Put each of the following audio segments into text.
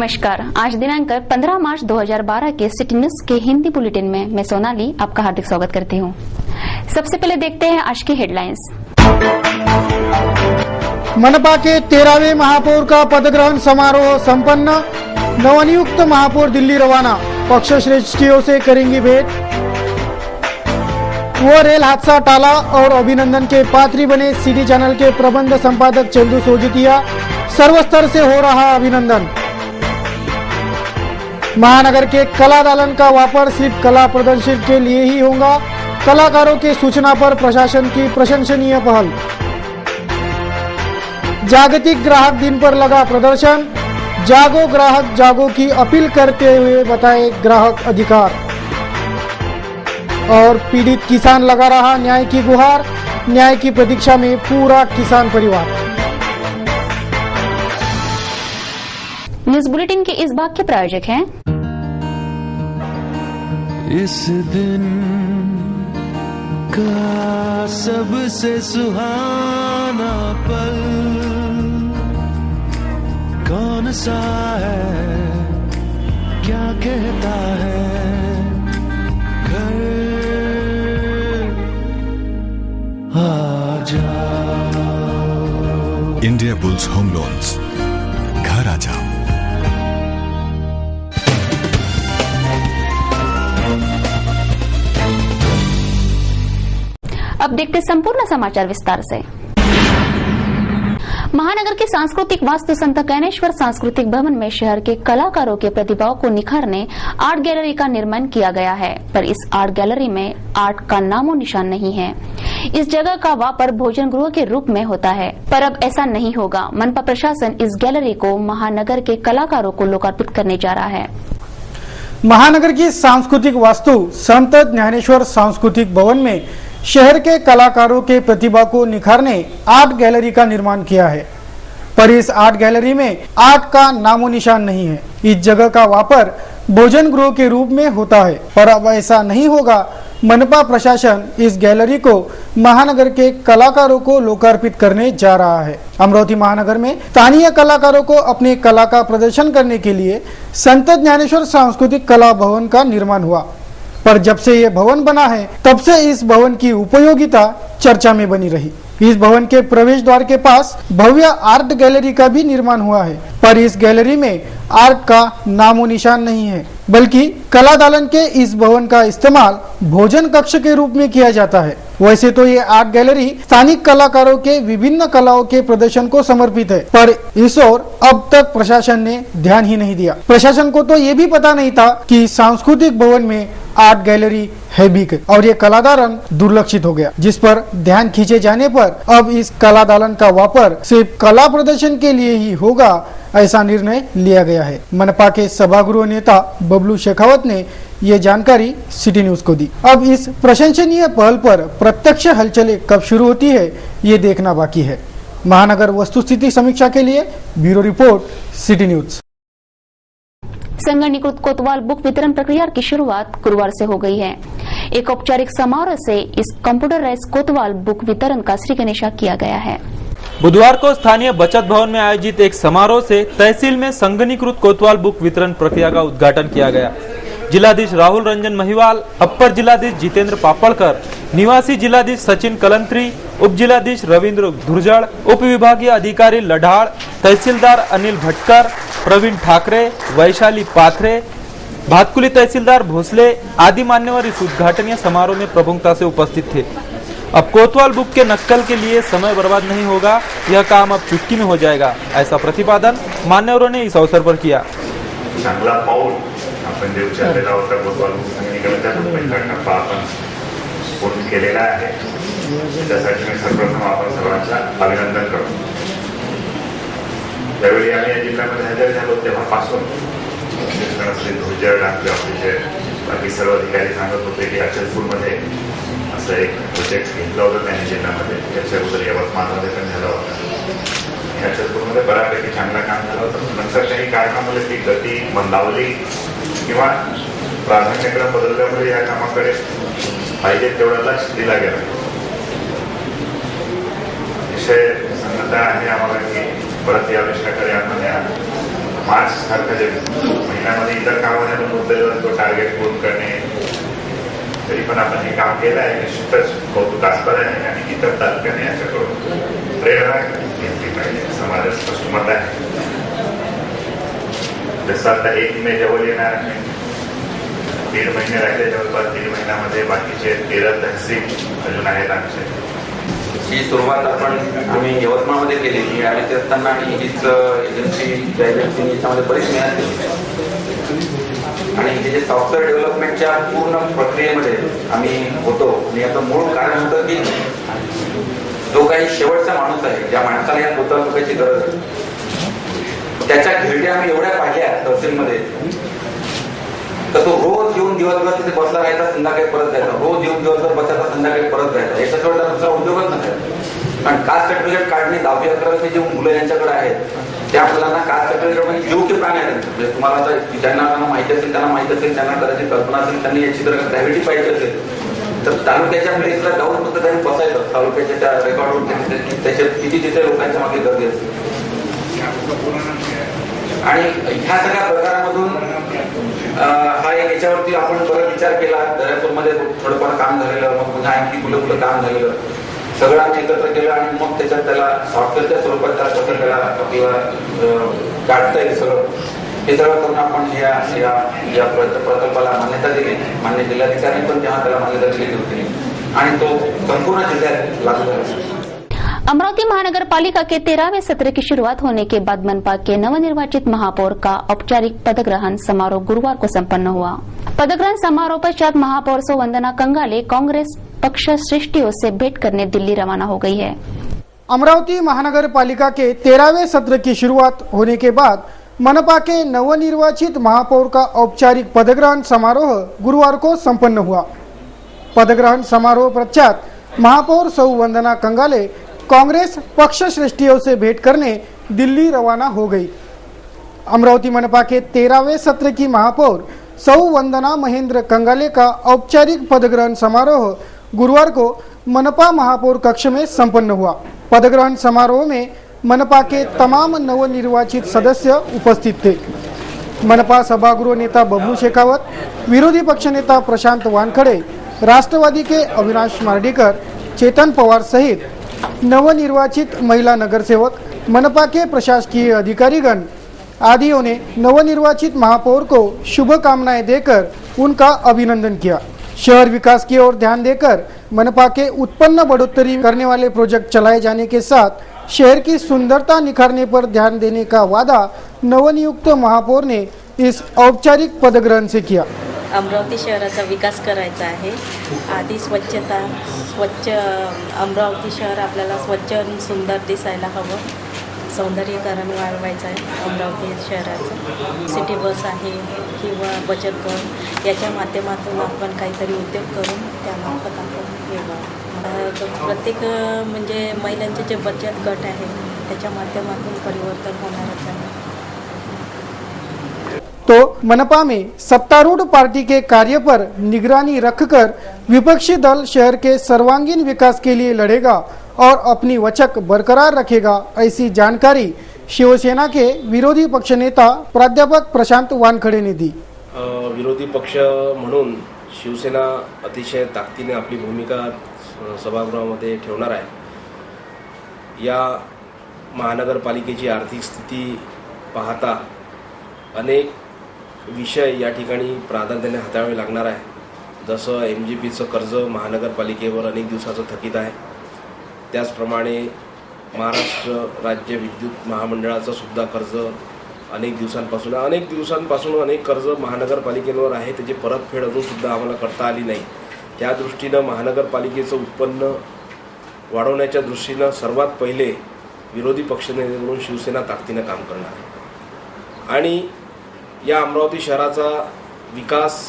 नमस्कार। आज दिनांक 15 मार्च 2012 के सिटी न्यूज के हिंदी बुलेटिन में मैं सोनाली आपका हार्दिक स्वागत करती हूं। सबसे पहले देखते हैं आज की हेडलाइंस। मनपा के 13वें महापौर का पदग्रहण समारोह संपन्न। नवनियुक्त महापौर दिल्ली रवाना, पक्ष श्रेष्ठियों से करेंगी भेंट। वो रेल हादसा टाला और अभिनंदन के पात्री बने सिटी चैनल के प्रबंध संपादक चंदू सोजतिया। सर्व स्तर से हो रहा अभिनंदन। महानगर के कला दालन का वापर सिर्फ कला प्रदर्शन के लिए ही होगा। कलाकारों के सूचना पर प्रशासन की प्रशंसनीय पहल। जागतिक ग्राहक दिन पर लगा प्रदर्शन। जागो ग्राहक जागो की अपील करते हुए बताए ग्राहक अधिकार। और पीड़ित किसान लगा रहा न्याय की गुहार। न्याय की प्रतीक्षा में पूरा किसान परिवार। न्यूज बुलेटिन के इस भाग के प्रायोजक हैं इस दिन का सबसे सुहाना पल कौन सा है, क्या कहता है घर आ जाओ। इंडिया बुल्स होम लोन्स, घर आ जाओ। अब देखते संपूर्ण समाचार विस्तार से। महानगर के सांस्कृतिक वास्तु संत ज्ञानेश्वर सांस्कृतिक भवन में शहर के कलाकारों के प्रतिभाओं को निखारने आर्ट गैलरी का निर्माण किया गया है, पर इस आर्ट गैलरी में आर्ट का नामो निशान नहीं है। इस जगह का वापर भोजन गृह के रूप में होता है, पर अब ऐसा नहीं होगा। मनपा प्रशासन इस गैलरी को महानगर के कलाकारों को लोकार्पित करने जा रहा है। महानगर की सांस्कृतिक वास्तु संत ज्ञानेश्वर सांस्कृतिक भवन में शहर के कलाकारों के प्रतिभा को निखारने आर्ट गैलरी का निर्माण किया है, पर इस आर्ट गैलरी में आर्ट का नामो निशान नहीं है। इस जगह का वापर भोजन गृह के रूप में होता है, पर अब ऐसा नहीं होगा। मनपा प्रशासन इस गैलरी को महानगर के कलाकारों को लोकार्पित करने जा रहा है। अमरावती महानगर में स्थानीय कलाकारों को अपने कला का प्रदर्शन करने के लिए संत ज्ञानेश्वर सांस्कृतिक कला भवन का निर्माण हुआ, पर जब से ये भवन बना है तब से इस भवन की उपयोगिता चर्चा में बनी रही। इस भवन के प्रवेश द्वार के पास भव्य आर्ट गैलरी का भी निर्माण हुआ है, पर इस गैलरी में आर्ट का नामो निशान नहीं है, बल्कि कला दालन के इस भवन का इस्तेमाल भोजन कक्ष के रूप में किया जाता है। वैसे तो ये आर्ट गैलरी स्थानिक कलाकारों के विभिन्न कलाओं के प्रदर्शन को समर्पित है, पर इस ओर अब तक प्रशासन ने ध्यान ही नहीं दिया। प्रशासन को तो ये भी पता नहीं था कि सांस्कृतिक भवन में आर्ट गैलरी है भी, और ये कला दालन दुर्लक्षित हो गया, जिस पर ध्यान खींचे जाने पर अब इस कला दालन का वापर सिर्फ कला प्रदर्शन के लिए ही होगा, ऐसा निर्णय लिया गया है। मनपा के सभागृह नेता बबलू शेखावत ने ये जानकारी सिटी न्यूज को दी। अब इस प्रशंसनीय पहल पर प्रत्यक्ष हलचलें कब शुरू होती है, ये देखना बाकी है। महानगर वस्तुस्थिति समीक्षा के लिए ब्यूरो रिपोर्ट सिटी न्यूज। संगणीकृत कोतवाल बुक वितरण प्रक्रिया की शुरुआत गुरुवार से हो गई है। एक औपचारिक समारोह से इस कंप्यूटराइज्ड कोतवाल बुक वितरण का श्री गणेशा किया गया है। बुधवार को स्थानीय बचत भवन में आयोजित एक समारोह से तहसील में संगणीकृत कोतवाल बुक वितरण प्रक्रिया का उद्घाटन किया गया। जिलाधीश राहुल रंजन महिवाल, अपर जिलाधीश जितेंद्र पापड़कर, निवासी जिलाधीश सचिन कलंत्री, उप जिलाधीश रविंद्र धुर्जड़, उप विभागीय अधिकारी लढाड़, तहसीलदार अनिल भटकर, प्रवीण ठाकरे, वैशाली पाथरे, भातकुली तहसीलदार भोसले आदि मान्यवर इस उद्घाटनीय समारोह में प्रमुखता से उपस्थित थे। अब कोतवाल बुक के नक्कल के लिए समय बर्बाद नहीं होगा, यह काम अब चुटकी में हो जाएगा, ऐसा प्रतिपादन मान्यवरों ने इस अवसर पर किया। चांगला पाऊल आपण जे उचललेला होता कोतवाल बुक संगणीकरणाचा पहिला टप्पा आपण पूर्ण केलेला आहे, त्यासाठी मी सर्वप्रथम आपण सर्वांचं अभिनंदन करतो। त्यावेळी आम्ही या जिल्ह्यामध्ये हजर झालो तेव्हापासून धुर्जड आपले ऑफिसचे बाकी सर्व अधिकारी सांगत होते की अचलपूरमध्ये असं एक प्रोजेक्ट घेतला होता त्यांनी जिल्ह्यामध्ये, त्याच्याबद्दल यवतमाळमध्ये पण झाला होता। अचलपूरमध्ये बऱ्यापैकी चांगलं काम झालं होतं, नंतर काही कारणामुळे ती गती मंदावली किंवा प्राधान्यक्रम बदलल्यामुळे या कामाकडे पाहिजे तेवढा लक्ष दिला गेला। विषय संगत आहे आम्हाला की परत या विषयाकडे आपण मार्च सारख्या जे महिन्यामध्ये इतर कामामध्ये आपण मुद्द्यावर तो टार्गेट पूर्ण करणे, तरी पण आपण हे काम केलं आहे, निश्चितच कौतुकास्पद आहे आणि इतर तालुक्याने याच्याकडून प्रेरणा घेतली पाहिजे असं माझं स्पष्ट मत आहे. जसं आता 1 मे जवळ येणार आहे, 1.5 महिने राहिले, जवळपास 1.5 महिन्यामध्ये बाकीचे 13 तहसील अजून आहेत आमचे. ही सुरुवात आम्ही यवतमाळमध्ये केलेली आणि ते असताना हीच एजन्सीने याच्यामध्ये बरीच मेहनत केली आणि हे जे सॉफ्टवेअर डेव्हलपमेंटच्या पूर्ण प्रक्रियेमध्ये आम्ही होतो. आणि याचं मूळ कारण होतं की जो काही शेवटचा माणूस आहे, ज्या माणसाला या गुंतवणुकीची गरज आहे, त्याच्या घरट्या आम्ही एवढ्या पाहिल्या तहसीलमध्ये, तर तो रोज येऊन दिवसभर तिथे बसला राहायचा, संध्याकाळी परत जायचा, रोज येऊन दिवसभर बसायचा, संध्याकाळी परत जायचा. याच्याजवळ दुसरा उद्योगच नसायचा. कारण कास्ट सर्टिफिकेट काढणे 10वी 11वीचे जे मुलं यांच्याकडे आहेत, त्या मुलांना कास्ट सर्टिफिकेट म्हणजे जीव की प्राण आहे. म्हणजे तुम्हाला आता ज्यांना माहिती असेल, त्यांना माहिती असेल, त्यांना करायची कल्पना असेल, त्यांनी याची जर ग्रॅव्हिटी पाहिजे असेल तर तालुक्याच्या प्लेसला जाऊन फक्त त्यांनी बसायचं, तालुक्याच्या त्या रेकॉर्डवर त्याच्यात किती तिथे लोकांच्या मागे गर्दी असते. आणि ह्या सगळ्या प्रकारामधून हा एक याच्यावरती आपण बराच विचार केला. दर्यापूरमध्ये थोडंफार काम झालेलं, मग पुन्हा आणखी कुठं काम झालेलं, सगळं आम्ही एकत्र केलं आणि मग त्याच्यात त्याला सॉफ्टवेअरच्या स्वरूपात त्याला कसं त्याला आपल्याला काढता येईल सगळं, हे सगळं करून आपण या प्रकल्पाला मान्यता दिली. मान्य जिल्हाधिकारी पण तेव्हा त्याला मान्यता दिली होती आणि तो संपूर्ण जिल्ह्यात लागू झाला. अमरावती महानगर पालिका के 13वें सत्र की शुरुआत होने के बाद मनपा के नवनिर्वाचित महापौर का औपचारिक पदग्रहण समारोह गुरुवार को संपन्न हुआ. पदग्रहण समारोह पश्चात महापौर सौ वंदना कंगाले कांग्रेस पक्ष श्रेष्ठियों से भेंट करने दिल्ली रवाना हो गई है. अमरावती महानगर पालिका के 13वें सत्र की शुरुआत होने के बाद मनपा के नवनिर्वाचित महापौर का औपचारिक पदग्रहण समारोह गुरुवार को संपन्न हुआ. पदग्रहण समारोह पश्चात महापौर सौ वंदना कंगाले कांग्रेस पक्ष श्रेष्ठियों से भेंट करने दिल्ली रवाना हो गई. अमरावती मनपा के 13वें सत्र की महापौर सौ वंदना महेंद्र कंगाले का औपचारिक पदग्रहण समारोह गुरुवार को मनपा महापौर कक्ष में संपन्न हुआ. पदग्रहण समारोह में मनपा के तमाम नवनिर्वाचित सदस्य उपस्थित थे. मनपा सभागृह नेता बबलू शेखावत, विरोधी पक्ष नेता प्रशांत वानखड़े, राष्ट्रवादी के अविनाश मार्डीकर, चेतन पवार सहित नवनिर्वाचित महिला नगरसेवक, मनपा के प्रशासकीय अधिकारीगण आदियों ने नवनिर्वाचित महापौर को शुभकामनाएं देकर उनका अभिनंदन किया. शहर विकास की ओर ध्यान देकर मनपा के उत्पन्न बढ़ोतरी करने वाले प्रोजेक्ट चलाए जाने के साथ शहर की सुंदरता निखारने पर ध्यान देने का वादा नवनियुक्त महापौर ने इस औपचारिक पदग्रहण से किया. अमरावती शहराचा विकास करायचा आहे. आधी स्वच्छ अमरावती शहर आपल्याला स्वच्छ आणि सुंदर दिसायला हवं. सौंदर्यीकरण वाढवायचं आहे अमरावती शहराचं. सिटी बस आहे किंवा बचत गट याच्या माध्यमातून आपण काहीतरी उद्योग करून त्यामार्फत आपण प्रत्येक म्हणजे महिलांचे जे बचत गट आहे त्याच्या माध्यमातून परिवर्तन होणारच आहे. तो मनपा में सत्तारूढ़ पार्टी के कार्य पर निगरानी रखकर विपक्षी दल शहर के सर्वांगीण विकास के लिए लड़ेगा और अपनी वचक बरकरार रखेगा, ऐसी जानकारी शिवसेना के विरोधी पक्ष नेता प्राध्यापक प्रशांत वानखड़े ने दी. विरोधी पक्ष म्हणून शिवसेना अतिशय ताकदीने आपली भूमिका सभागृहामध्ये ठेवणार आहे. या महानगरपालिकेची आर्थिक स्थिती पाहता अनेक विषय या ठिकाणी प्राधान्याने हाताळावे लागणार आहे. जसं MGPचं कर्ज महानगरपालिकेवर अनेक दिवसाचं थकीत आहे, त्याचप्रमाणे महाराष्ट्र राज्य विद्युत महामंडळाचं सुद्धा कर्ज अनेक दिवसांपासून अनेक कर्ज महानगरपालिकेवर आहे, त्याची परतफेड अजूनसुद्धा आम्हाला करता आली नाही. त्या दृष्टीनं महानगरपालिकेचं उत्पन्न वाढवण्याच्या दृष्टीनं सर्वात पहिले विरोधी पक्षनेते म्हणून शिवसेना ताकदीनं काम करणार आहे आणि या अमरावती शहराचा विकास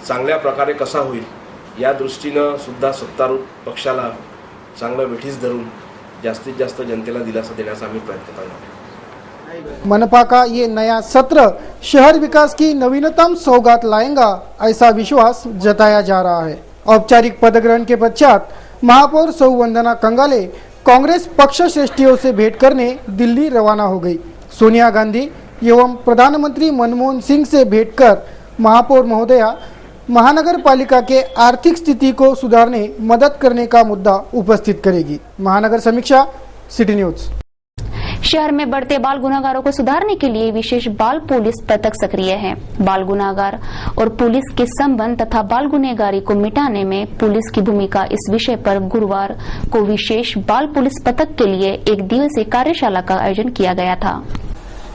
चांगल्या प्रकारे कसा होईल या दृष्टीनं सुद्धा सत्तारूढ पक्षाला चांगलं वेठीस धरून जास्तीत जास्त जनतेला दिलासा देण्याचा आम्ही प्रयत्न करणार. मनपा का ये नया सत्र शहर विकास की नवीनतम सौगात लाएगा, ऐसा विश्वास जताया जा रहा है. औपचारिक पदग्रहण के पश्चात महापौर सौ वंदना कंगाले कांग्रेस पक्ष श्रेष्ठियों से भेंट करने दिल्ली रवाना हो गई. सोनिया गांधी, एवं प्रधानमंत्री मनमोहन सिंह से भेंट कर महापौर महोदया महानगर पालिका के आर्थिक स्थिति को सुधारने मदद करने का मुद्दा उपस्थित करेगी। महानगर समीक्षा, सिटी न्यूज। शहर में बढ़ते बाल गुनाहगारों को सुधारने के लिए विशेष बाल पुलिस पथक सक्रिय है। बाल गुनाहगार और पुलिस के संबंध तथा बाल गुनहगारी को मिटाने में पुलिस की भूमिका, इस विषय पर गुरुवार को विशेष बाल पुलिस पथक के लिए एक दिवसीय कार्यशाला का आयोजन किया गया था।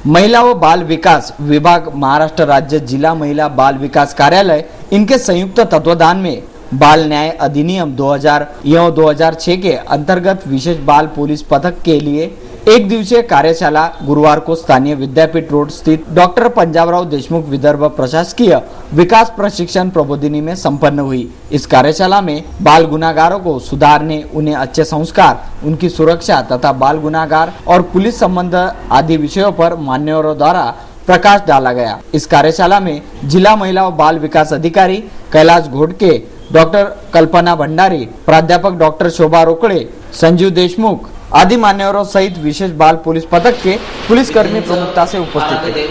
महिला व बाल विकास विभाग, महाराष्ट्र राज्य जिला महिला बाल विकास कार्यालय, इनके संयुक्त तत्वाधान में बाल न्याय अधिनियम 2000 एवं 2006 के अंतर्गत विशेष बाल पुलिस पथक के लिए एक दिवसीय कार्यशाला गुरुवार को स्थानीय विद्यापीठ रोड स्थित डॉक्टर पंजाबराव देशमुख विदर्भ प्रशासकीय विकास प्रशिक्षण प्रबोधिनी में संपन्न हुई। इस कार्यशाला में बाल गुनाहगारों को सुधारने, उन्हें अच्छे संस्कार, उनकी सुरक्षा तथा बाल गुनाहगार और पुलिस संबंध आदि विषयों पर मान्यवरों द्वारा प्रकाश डाला गया। इस कार्यशाला में जिला महिला व बाल विकास अधिकारी कैलाश घोड़के, डॉक्टर कल्पना भंडारी, प्राध्यापक डॉक्टर शोभा रोकड़े, संजीव देशमुख आदि मान्यवरों सहित विशेष बाल पुलिस पथक के पुलिसकर्मी प्रमुखता से उपस्थित थे।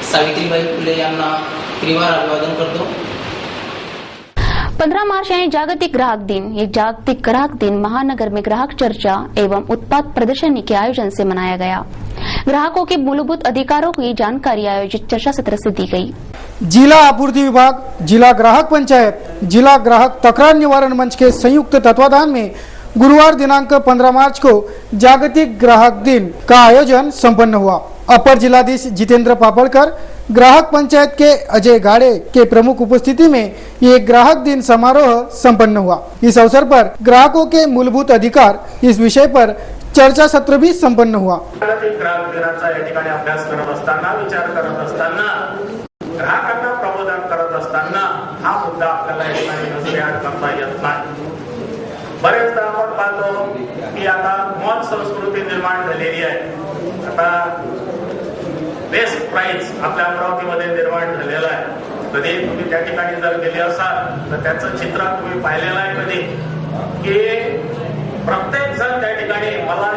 सावित्रीबाई फुले यांना त्रिवार अभिवादन करतो। 15 मार्च यानी जागतिक ग्राहक दिन। ये जागतिक ग्राहक दिन महानगर में ग्राहक चर्चा एवं उत्पाद प्रदर्शनी के आयोजन से मनाया गया। ग्राहकों के मूलभूत अधिकारों की जानकारी आयोजित चर्चा सत्र से दी गई। जिला आपूर्ति विभाग, जिला ग्राहक पंचायत, जिला ग्राहक तकरार निवारण मंच के संयुक्त तत्वाधान में गुरुवार दिनांक 15 मार्च को जागतिक ग्राहक दिन का आयोजन संपन्न हुआ। अपर जिलाधीश जितेंद्र पापड़कर, ग्राहक पंचायत के अजय गाड़े के प्रमुख उपस्थिति में ये ग्राहक दिन समारोह संपन्न हुआ। इस अवसर पर ग्राहकों के मूलभूत अधिकार इस विषय पर चर्चा सत्र भी संपन्न हुआ। जागतिक ग्राहक दिनाचा या ठिकाणी अभ्यास करत असताना, विचार करत असताना, ग्राहकांना प्रबोधन करत असताना हा मुद्दा आपल्याला या ठिकाणी नजरेआड करता येत नाही। बरेचदा आपण पाहतो की आता मॉल संस्कृती निर्माण झालेली आहे। आता बेस्ट प्राइस आपल्या अमरावतीमध्ये निर्माण झालेला आहे। कधी तुम्ही त्या ठिकाणी जर गेले असाल तर त्याचं चित्र तुम्ही पाहिलेलं आहे कधी, की प्रत्येक जण त्या ठिकाणी मला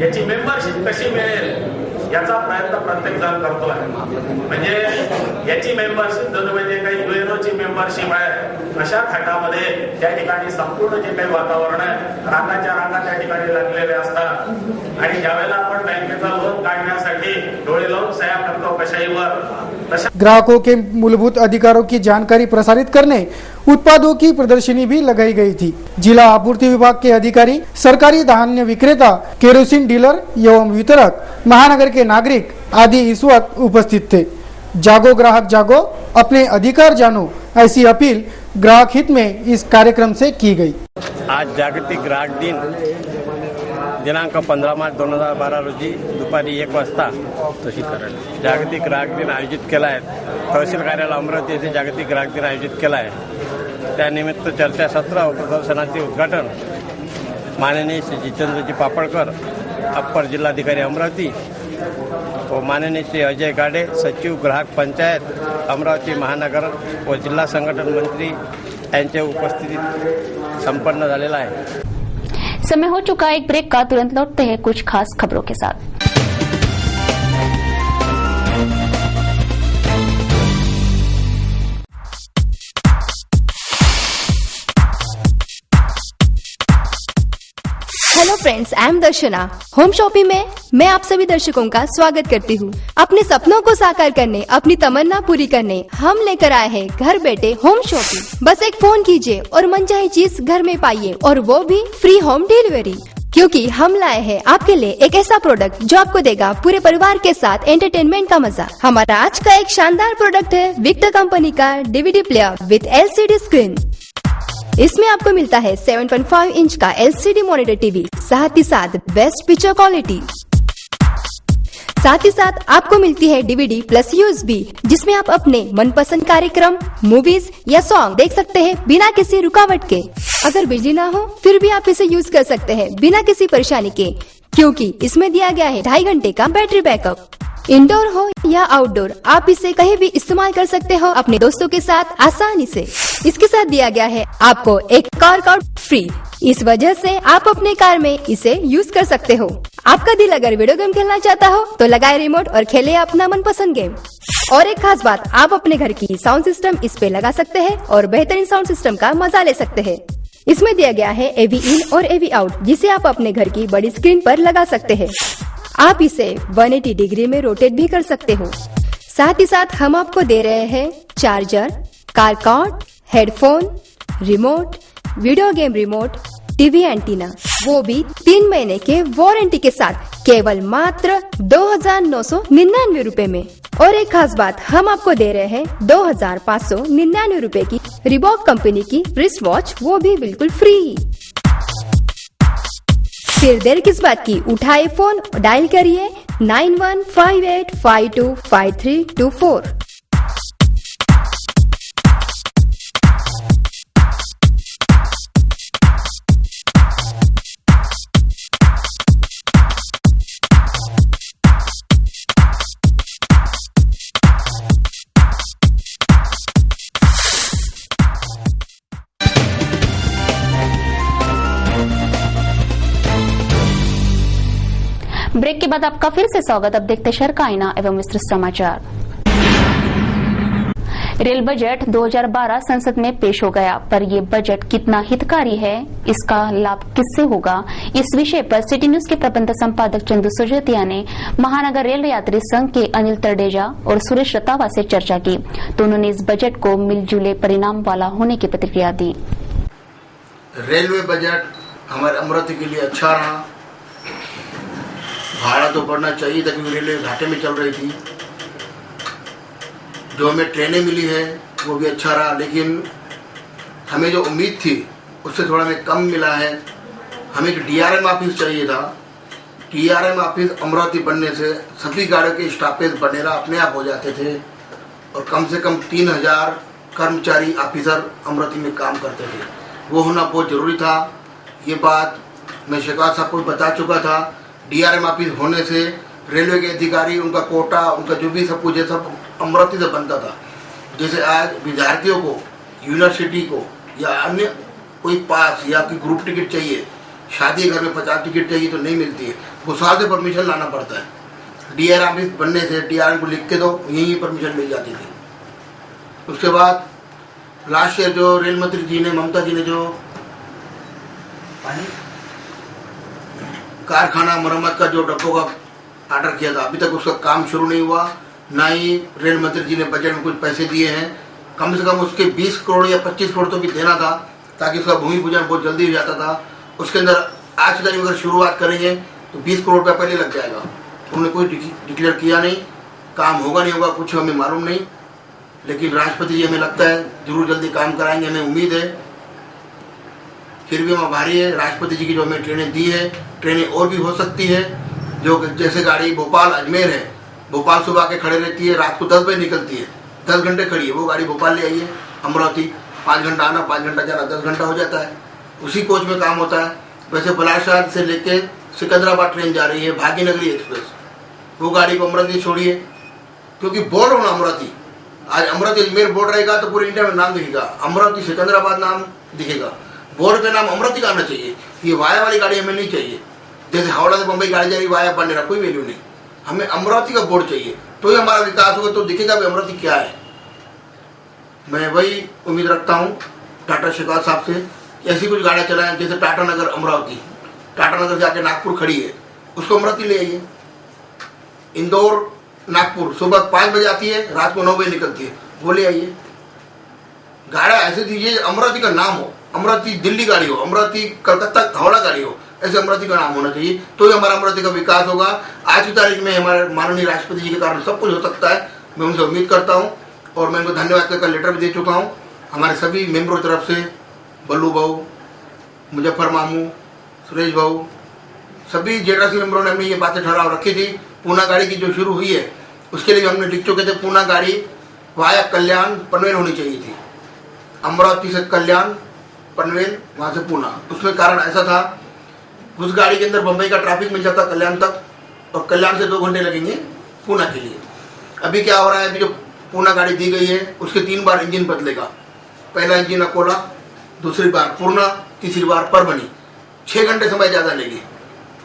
याची मेंबरशिप कशी मिळेल याचा प्रयत्न प्रत्येक जण करतोय। म्हणजे याची मेंबरशिप जणू म्हणजे काही युएनओची मेंबरशिप आहे अशा थाटामध्ये त्या ठिकाणी संपूर्ण जे काही वातावरण आहे, रांगाच्या रांगा त्या ठिकाणी लागलेले असतात। आणि ज्यावेळेला आपण बँकेचा लोन काढण्यासाठी डोळे लावून सह्या करतो कशाईवर, ग्राहकों के मूलभूत अधिकारों की जानकारी प्रसारित करने उत्पादों की प्रदर्शनी भी लगाई गई थी। जिला आपूर्ति विभाग के अधिकारी, सरकारी धान्य विक्रेता, केरोसिन डीलर एवं वितरक, महानगर के नागरिक आदि इस वक्त उपस्थित थे। जागो ग्राहक जागो, अपने अधिकार जानो, ऐसी अपील ग्राहक हित में इस कार्यक्रम से की गई। आज जागतिक ग्राहक दिन दिनांक 15 मार्च 2012 रोजी दुपारी 1 वाजता जागतिक ग्राहक दिन आयोजित केला आहे। तहसील कार्यालय अमरावती येथे जागतिक ग्राहक दिन आयोजित केला आहे। त्यानिमित्त चर्चासत्र व प्रदर्शनाचे उद्घाटन माननीय श्री जितेंद्रजी पापड़कर, अप्पर जिल्हाधिकारी अमरावती व माननीय श्री अजय गाड़े, सचिव ग्राहक पंचायत अमरावती महानगर व जिल्हा संघटन मंत्री यांच्या उपस्थितीत संपन्न झालेला आहे। समय हो चुका है एक ब्रेक का, तुरंत लौटते हैं कुछ खास खबरों के साथ। Hello friends, I am Darshana. Home shopping में मैं आप सभी दर्शकों का स्वागत करती हूँ। अपने सपनों को साकार करने, अपनी तमन्ना पूरी करने हम लेकर आए हैं घर बैठे होम शॉपिंग। बस एक फोन कीजिए और मनचाही चीज घर में पाइए, और वो भी फ्री होम डिलीवरी। क्योंकि हम लाए हैं आपके लिए एक ऐसा प्रोडक्ट जो आपको देगा पूरे परिवार के साथ एंटरटेनमेंट का मजा। हमारा आज का एक शानदार प्रोडक्ट है विक्टर कंपनी का DVD player with LCD screen. इसमें आपको मिलता है 7.5 इंच का एलसीडी मॉनिटर टीवी, साथ ही साथ बेस्ट पिक्चर क्वालिटी। साथ ही साथ आपको मिलती है डीवीडी प्लस यूएसबी, जिसमें आप अपने मनपसंद कार्यक्रम, मूवीज या सॉन्ग देख सकते हैं बिना किसी रुकावट के। अगर बिजली ना हो फिर भी आप इसे यूज कर सकते हैं बिना किसी परेशानी के, क्योंकि इसमें दिया गया है 2.5 घंटे का बैटरी बैकअप। इंडोर हो या आउटडोर, आप इसे कहीं भी इस्तेमाल कर सकते हो अपने दोस्तों के साथ आसानी से। इसके साथ दिया गया है आपको एक कार कार्ड फ्री। इस वजह से आप अपने कार में इसे यूज कर सकते हो। आपका दिल अगर वीडियो गेम खेलना चाहता हो तो लगाए रिमोट और खेले अपना मनपसंद गेम। और एक खास बात, आप अपने घर की साउंड सिस्टम इस पे लगा सकते हैं और बेहतरीन साउंड सिस्टम का मजा ले सकते हैं। इसमें दिया गया है AV इन और AV आउट, जिसे आप अपने घर की बड़ी स्क्रीन पर लगा सकते हैं। आप इसे 180 डिग्री में रोटेट भी कर सकते हो। साथ ही साथ हम आपको दे रहे हैं charger, car cord, headphone, remote, video game remote, TV antenna, वो भी 3 महीने के वारंटी के साथ केवल मात्र 2,999 रूपए में। और एक खास बात, हम आपको दे रहे हैं 2,599 रूपए की रिबॉक कंपनी की रिस्ट वॉच, वो भी बिल्कुल फ्री। फिर देर किस बात की, उठाए फोन, डायल करिए 9158525324। ब्रेक के बाद आपका फिर से स्वागत। अब देखते शहर का आईना एवं विस्तृत समाचार। रेल बजट 2012 संसद में पेश हो गया, पर ये बजट कितना हितकारी है, इसका लाभ किससे होगा, इस विषय पर सिटी न्यूज के प्रबंध संपादक चंदू सुजतिया ने महानगर रेल यात्री संघ के अनिल तरडेजा और सुरेश रतावा से चर्चा की, तो उन्होंने इस बजट को मिलजुले परिणाम वाला होने की प्रतिक्रिया दी। रेलवे बजट हमारे अमरावती के लिए अच्छा रहा। भाड़ा तो बढ़ना चाहिए था क्योंकि रेलवे घाटे में चल रही थी। जो हमें ट्रेनें मिली है वो भी अच्छा रहा, लेकिन हमें जो उम्मीद थी उससे थोड़ा हमें कम मिला है। हमें एक DRM ऑफिस चाहिए था। DRM ऑफिस अमरावती बनने से सभी गाड़ियों के स्टॉपेज बनेरा अपने आप हो जाते थे और कम से कम 3,000 कर्मचारी ऑफिसर अमरावती में काम करते थे। वो होना बहुत ज़रूरी था। ये बात मैं शेखावत साहब को बता चुका था। DRM ऑफिस होने से रेलवे के अधिकारी, उनका कोटा, उनका जो भी सब कुछ है सब अमरावती से बनता था। जैसे आज विद्यार्थियों को, यूनिवर्सिटी को या अन्य कोई पास या कोई ग्रुप टिकट चाहिए, शादी घर में 50 टिकट चाहिए तो नहीं मिलती है, वो साल से परमिशन लाना पड़ता है। DRM ऑफिस बनने से DRM को लिख के दो, यही परमिशन मिल जाती थी। उसके बाद लास्ट ईयर जो रेल मंत्री जी ने, ममता जी ने जो कारखाना मरम्मत का जो डब्बों का ऑर्डर किया था, अभी तक उसका काम शुरू नहीं हुआ। ना ही रेल मंत्री जी ने बजट में कुछ पैसे दिए हैं। कम से कम उसके 20 करोड़ या 25 करोड़ तो भी देना था ताकि उसका भूमि पूजन बहुत जल्दी हो जाता था। उसके अंदर आज की तारीख अगर शुरुआत करेंगे तो 20 करोड़ रुपया पहले लग जाएगा। उन्होंने कोई डिक्लेयर किया नहीं। काम होगा नहीं होगा कुछ हमें मालूम नहीं, लेकिन राष्ट्रपति जी हमें लगता है जरूर जल्दी काम कराएंगे, हमें उम्मीद है। फिर भी हम आभारी है राष्ट्रपति जी की जो हमें ट्रेनें दी है। ट्रेनें और भी हो सकती है। जो जैसे गाड़ी भोपाल अजमेर है, भोपाल सुबह के खड़े रहती है, रात को 10 बजे निकलती है, 10 घंटे खड़ी है। वो गाड़ी भोपाल ले आइए अमरावती, 5 घंटा आना 5 घंटा जाना, 10 घंटा हो जाता है। उसी कोच में काम होता है। वैसे बलाशाह से लेके सिकंदराबाद ट्रेन जा रही है, भाग्यनगरी एक्सप्रेस, वो गाड़ी को अमरावती छोड़िए, क्योंकि बोर्ड होना अमरावती। आज अमरावती अजमेर बोर्ड रहेगा तो पूरे इंडिया में नाम दिखेगा, अमरावती सिकंदराबाद नाम दिखेगा, बोर्ड पे नाम अमरावती का आना चाहिए। ये वाया वाली गाड़ी हमें नहीं चाहिए। जैसे हावड़ा से बम्बई गाड़ी जा रही वाया बनेरा, कोई वैल्यू नहीं। हमें अमरावती का बोर्ड चाहिए, तो ही हमारा विकास होगा, तो दिखेगा भी अमरावती क्या है। मैं वही उम्मीद रखता हूँ टाटा शेखावत साहब से, ऐसी कुछ गाड़ियाँ चलाएं जैसे टाटा नगर अमरावती, टाटा नगर से आके नागपुर खड़ी है, उसको अमरावती ले आइए। इंदौर नागपुर सुबह 5 बजे आती है, रात को 9 बजे निकलती है, वो ले आइए। गाड़ियाँ ऐसे दीजिए अमरावती का नाम हो, अमरावती दिल्ली गाड़ी हो, अमरावती कलकत्ता हावड़ा गाड़ी हो, ऐसे अमरावती का नाम होना चाहिए, तो ही हमारा अमरावती का विकास होगा। आज की तारीख में हमारे माननीय राष्ट्रपति जी के कारण सब कुछ हो सकता है। मैं उनसे उम्मीद करता हूँ और मैं उनको धन्यवाद करके लेटर भी दे चुका हूँ। हमारे सभी मेंबरों की तरफ से, बल्लू भाऊ, मुजफ्फर मामू, सुरेश भाऊ, सभी जेडरासी मेंबरों ने हमने ये बातें ठहराव रखी थी। पूना गाड़ी की जो शुरू हुई है उसके लिए भी हमने लिख चुके थे, पूना गाड़ी वाया कल्याण पनवेल होनी चाहिए थी। अमरावती से कल्याण, पनवेल, वहाँ से पूना। उसमें कारण ऐसा था, उस गाड़ी के अंदर बम्बई का ट्रैफिक मिल जाता कल्याण तक, और कल्याण से 2 घंटे लगेंगे पूना के लिए। अभी क्या हो रहा है, अभी जो पूना गाड़ी दी गई है उसके 3 बार इंजन बदलेगा। पहला इंजन अकोला, दूसरी बार पूना, तीसरी बार परभनी। 6 घंटे समय ज़्यादा लेगी।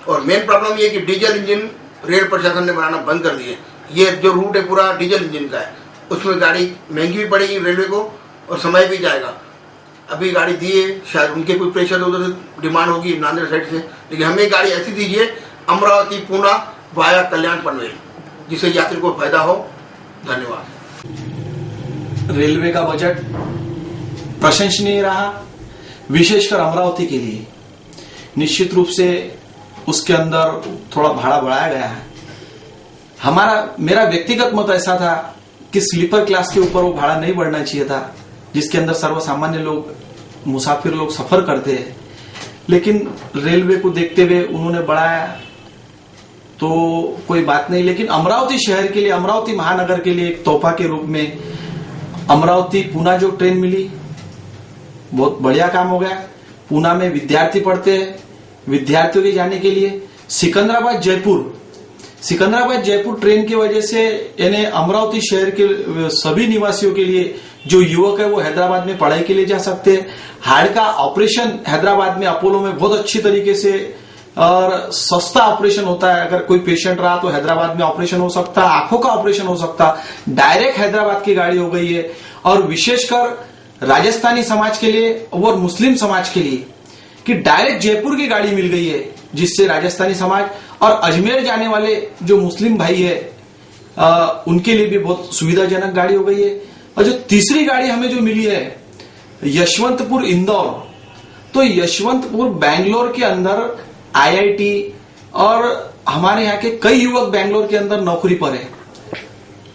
और मेन प्रॉब्लम ये कि डीजल इंजन रेल प्रशासन ने बनाना बंद कर दिए। ये जो रूट है पूरा डीजल इंजन का है, उसमें गाड़ी महंगी भी पड़ेगी रेलवे को और समय भी जाएगा। अभी गाड़ी दिए, शायद उनके कोई प्रेशर उधर से डिमांड होगी नांदेड़ साइड से, लेकिन हमें गाड़ी ऐसी दीजिए अमरावती पूना वाया कल्याण पनवेल, जिससे यात्री को फायदा हो। धन्यवाद। रेलवे का बजट प्रशंसनीय रहा, विशेषकर अमरावती के लिए। निश्चित रूप से उसके अंदर थोड़ा भाड़ा बढ़ाया गया है। मेरा व्यक्तिगत मत ऐसा था कि स्लीपर क्लास के ऊपर वो भाड़ा नहीं बढ़ना चाहिए था, जिसके अंदर सर्वसामान्य लोग, मुसाफिर लोग सफर करते हैं। लेकिन रेलवे को देखते हुए उन्होंने बढ़ाया तो कोई बात नहीं। लेकिन अमरावती शहर के लिए, अमरावती महानगर के लिए एक तोहफा के रूप में अमरावती पूना जो ट्रेन मिली, बहुत बढ़िया काम हो गया। पूना में विद्यार्थी पढ़ते हैं, विद्यार्थियों के जाने के लिए सिकंदराबाद जयपुर ट्रेन की वजह से यानी अमरावती शहर के सभी निवासियों के लिए, जो युवक है वो हैदराबाद में पढ़ाई के लिए जा सकते हैं। हार्ट का ऑपरेशन हैदराबाद में अपोलो में बहुत अच्छी तरीके से और सस्ता ऑपरेशन होता है। अगर कोई पेशेंट रहा तो हैदराबाद में ऑपरेशन हो सकता है, आंखों का ऑपरेशन हो सकता, डायरेक्ट हैदराबाद की गाड़ी हो गई है। और विशेषकर राजस्थानी समाज के लिए और मुस्लिम समाज के लिए कि डायरेक्ट जयपुर की गाड़ी मिल गई है, जिससे राजस्थानी समाज और अजमेर जाने वाले जो मुस्लिम भाई है उनके लिए भी बहुत सुविधाजनक गाड़ी हो गई है। और जो तीसरी गाड़ी हमें जो मिली है यशवंतपुर इंदौर, तो यशवंतपुर बैंगलोर के अंदर IIT और हमारे यहाँ के कई युवक बैंगलोर के अंदर नौकरी पर है।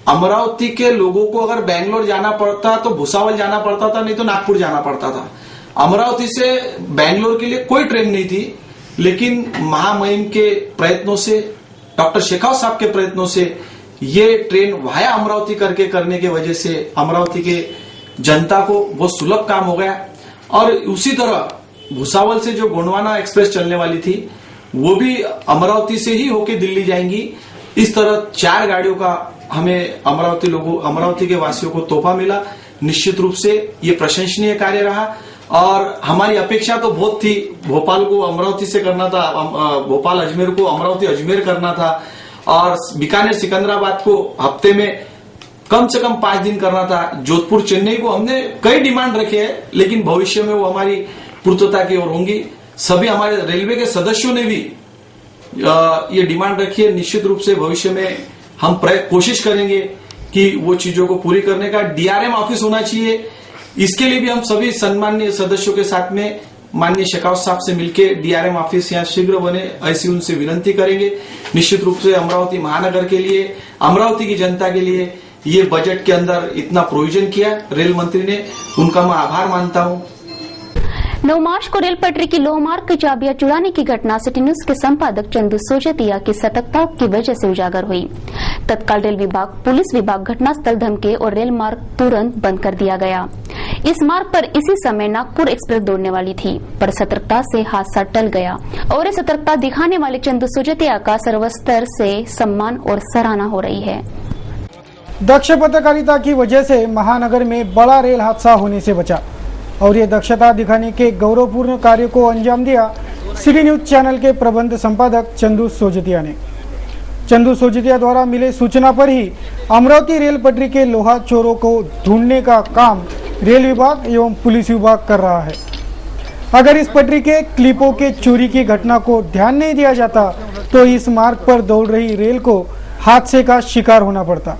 अमरावती के लोगों को अगर बैंगलोर जाना पड़ता तो भुसावल जाना पड़ता था, नहीं तो नागपुर जाना पड़ता था। अमरावती से बैंगलोर के लिए कोई ट्रेन नहीं थी, लेकिन महामहिम के प्रयत्नों से, डॉक्टर शेखावत साहब के प्रयत्नों से ये ट्रेन वाया अमरावती करने के वजह से अमरावती के जनता को बहुत सुलभ काम हो गया। और उसी तरह भुसावल से जो गोंडवाना एक्सप्रेस चलने वाली थी वो भी अमरावती से ही होके दिल्ली जाएंगी। इस तरह 4 गाड़ियों का हमें अमरावती के वासियों को तोहफा मिला। निश्चित रूप से ये प्रशंसनीय कार्य रहा और हमारी अपेक्षा तो बहुत थी। भोपाल को अमरावती से करना था, भोपाल अजमेर को अमरावती अजमेर करना था, और बीकानेर सिकंदराबाद को हफ्ते में कम से कम 5 दिन करना था। जोधपुर चेन्नई को हमने कई डिमांड रखे हैं, लेकिन भविष्य में वो हमारी पूर्तता की ओर होंगी। सभी हमारे रेलवे के सदस्यों ने भी ये डिमांड रखी है। निश्चित रूप से भविष्य में हम कोशिश करेंगे कि वो चीजों को पूरी करने का। DRM ऑफिस होना चाहिए, इसके लिए भी हम सभी सम्माननीय सदस्यों के साथ में माननीय शेखावत साहब से मिलकर DRM ऑफिस यहाँ शीघ्र बने, ऐसी उनसे विनती करेंगे। निश्चित रूप से अमरावती महानगर के लिए, अमरावती की जनता के लिए ये बजट के अंदर इतना प्रोविजन किया रेल मंत्री ने, उनका मैं आभार मानता हूँ। 9 मार्च को रेल पटरी की लोह मार्ग की चाबियां चुराने की घटना सिटी न्यूज के संपादक चंदू सोजतिया की सतर्कता की वजह से उजागर हुई। तत्काल रेल विभाग, पुलिस विभाग घटनास्थल धमके और रेल मार्ग तुरंत बंद कर दिया गया। इस मार्ग पर इसी समय नागपुर एक्सप्रेस दौड़ने वाली थी, पर सतर्कता से हादसा टल गया और ये सतर्कता दिखाने वाले चंदू सोजतिया का सर्वस्तर से सम्मान और सराहना हो रही है। दक्ष पत्रकारिता की वजह से महानगर में बड़ा रेल हादसा होने से बचा और ये दक्षता दिखाने के गौरवपूर्ण कार्य को अंजाम दिया सिटी न्यूज चैनल के प्रबंध संपादक चंदू सोजतिया ने। चंदू सोजतिया द्वारा मिले सूचना पर ही अमरावती रेल पटरी के लोहा चोरों को ढूंढने का काम रेल विभाग एवं पुलिस विभाग कर रहा है। अगर इस पटरी के क्लिपों के चोरी की घटना को ध्यान नहीं दिया जाता तो इस मार्ग पर दौड़ रही रेल को हादसे का शिकार होना पड़ता,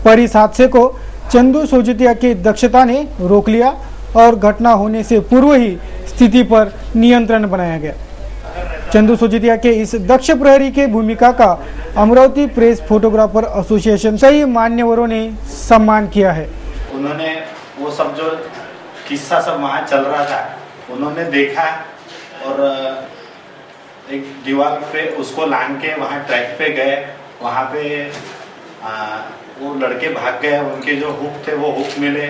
पर इस हादसे को चंदू सोजतिया की दक्षता ने रोक लिया और घटना होने से पूर्व ही स्थिति पर नियंत्रण बनाया गया। चंदू सोजतिया के इस दक्ष प्रहरी के भूमिका का अमरावती प्रेस फोटोग्राफर एसोसिएशन कई मान्यवरों ने सम्मान किया है। उन्होंने वो सब जो किस्सा सब वहाँ चल रहा था उन्होंने देखा और एक दीवार पे उसको लांग के वहाँ ट्रैक पे गए। वहाँ पे वो लड़के भाग गए, उनके जो हुक थे वो हुक मिले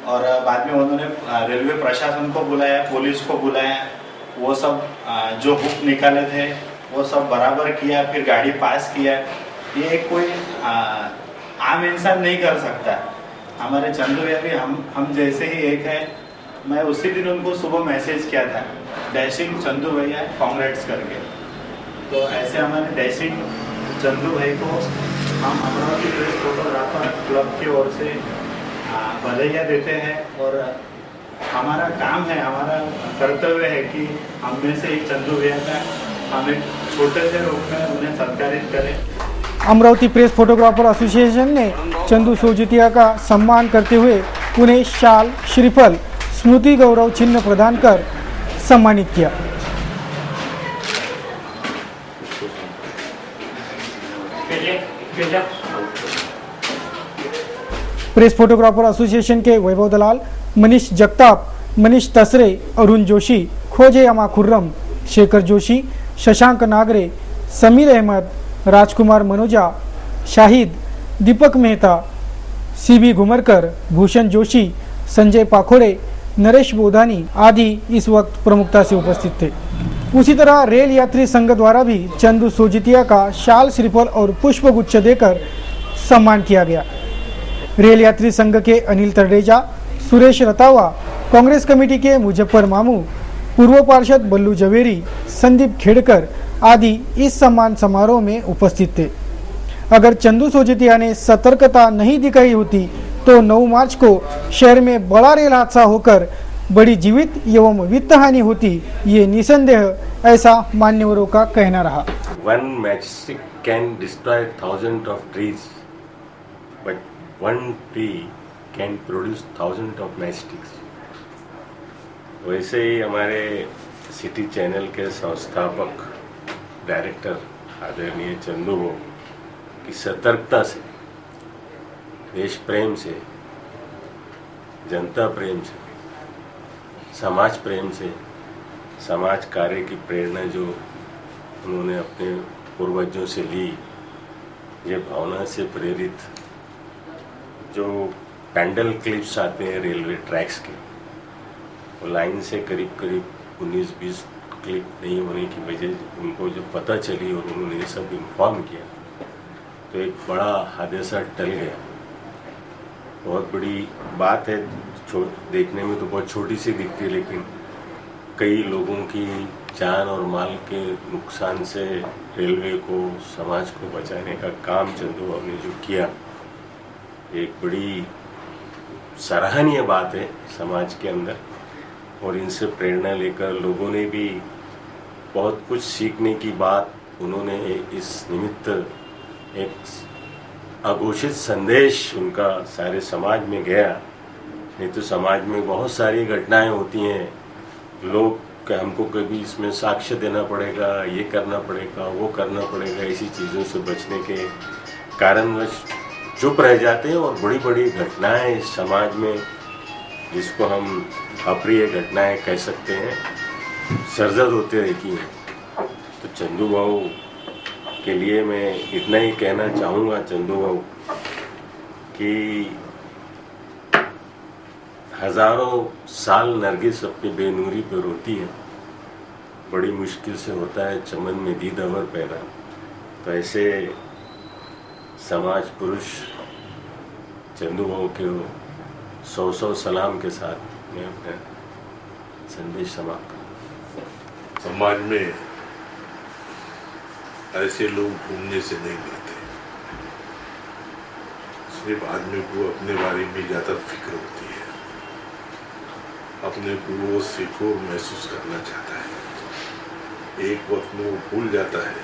और बाद में उन्होंने रेलवे प्रशासन को बुलाया, पुलिस को बुलाया, वो सब जो हुक निकाले थे वो सब बराबर किया, फिर गाड़ी पास किया। ये कोई आम इंसान नहीं कर सकता। हमारे चंदू भैया भी हम जैसे ही एक है। मैं उसी दिन उनको सुबह मैसेज किया था, डैशिंग चंदू भैया कांग्रेट्स करके। तो ऐसे हमारे डैशिंग चंदू भाई को हम अमरावती प्रेस फोटोग्राफर क्लब की ओर से बधाइयाँ देते हैं और हमारा काम है, हमारा कर्तव्य है कि हम में से एक चंदू भैया का हम एक छोटे से रूप में उन्हें सत्कारित करें। अमरावती प्रेस फोटोग्राफर एसोसिएशन ने चंदू सोजतिया का सम्मान करते हुए उन्हें शाल, श्रीफल, स्मृति गौरव चिन्ह प्रदान कर सम्मानित किया। प्रेस फोटोग्राफर एसोसिएशन के वैभव दलाल, मनीष जगताप, मनीष तसरे, अरुण जोशी, खोजे अमा खुर्रम, शेखर जोशी, शशांक नागरे, समीर अहमद, राजकुमार मनोजा, शाहिद, दीपक मेहता, सीबी घुमरकर, भूषण जोशी, संजय पाखोड़े, नरेश बोधानी आदि इस वक्त प्रमुखता से उपस्थित थे। उसी तरह रेल यात्री संघ द्वारा भी चंदू सोजतिया का शाल, श्रीफल और पुष्प गुच्छ देकर सम्मान किया गया। रेल यात्री संघ के अनिल तरडेजा, सुरेश रतावा, कांग्रेस कमेटी के मुजफ्फर मामू, पूर्व पार्षद बल्लू जवेरी, संदीप खेड़कर आदि इस सम्मान समारोह में उपस्थित थे। अगर चंदू सोजतिया ने सतर्कता नहीं दिखाई होती तो 9 मार्च को शहर में बड़ा रेल हादसा होकर बड़ी जीवित एवं वित्त हानि होती, ये निसंदेह ऐसा मान्यवरों का कहना रहा। One matchstick can destroy thousands of trees, but one tree can produce thousands of matchsticks. वैसे ही हमारे सिटी चैनल के संस्थापक डायरेक्टर आदरणीय चंदू की सतर्कता से, देश प्रेम से, जनता प्रेम से, समाज प्रेम से, समाज कार्य की प्रेरणा जो उन्होंने अपने पूर्वजों से ली, ये भावना से प्रेरित जो पैंडल क्लिप्स आते हैं रेलवे ट्रैक्स के, वो लाइन से करीब करीब 19-20 क्लिप नहीं होने की वजह उनको जो पता चली और उन्होंने ये सब इन्फॉर्म किया तो एक बड़ा हादसा टल गया। बहुत बड़ी बात है, देखने में तो बहुत छोटी सी दिखती है, लेकिन कई लोगों की जान और माल के नुकसान से रेलवे को, समाज को बचाने का काम चंदू ने जो किया, एक बड़ी सराहनीय बात है समाज के अंदर। और इनसे प्रेरणा लेकर लोगों ने भी बहुत कुछ सीखने की बात, उन्होंने इस निमित्त एक अघोषित संदेश उनका सारे समाज में गया। नहीं तो समाज में बहुत सारी घटनाएं होती हैं, लोग हमको कभी इसमें साक्ष्य देना पड़ेगा, ये करना पड़ेगा, वो करना पड़ेगा, ऐसी चीज़ों से बचने के कारणवश चुप रह जाते हैं और बड़ी बड़ी घटनाएं समाज में, जिसको हम अप्रिय घटनाएं कह सकते हैं, सर्जद होते रहती हैं। तो चंदू बाबू के लिए मैं इतना ही कहना चाहूँगा, चंदू बाबू कि हजारों साल नरगिस अपनी बेनूरी पे रोती है, बड़ी मुश्किल से होता है चमन में दीद अवर पैदा। तो ऐसे समाज पुरुष चंदू बाबू के 100 सलाम के साथ मैं अपना संदेश समाप्त करूं। समाज में ऐसे लोग ढूंढने से नहीं मिलते। सिर्फ आदमी को अपने बारे में ज्यादा फिक्र होती है, अपने को वो सिक्योर महसूस करना चाहता है। एक वक्त में वो भूल जाता है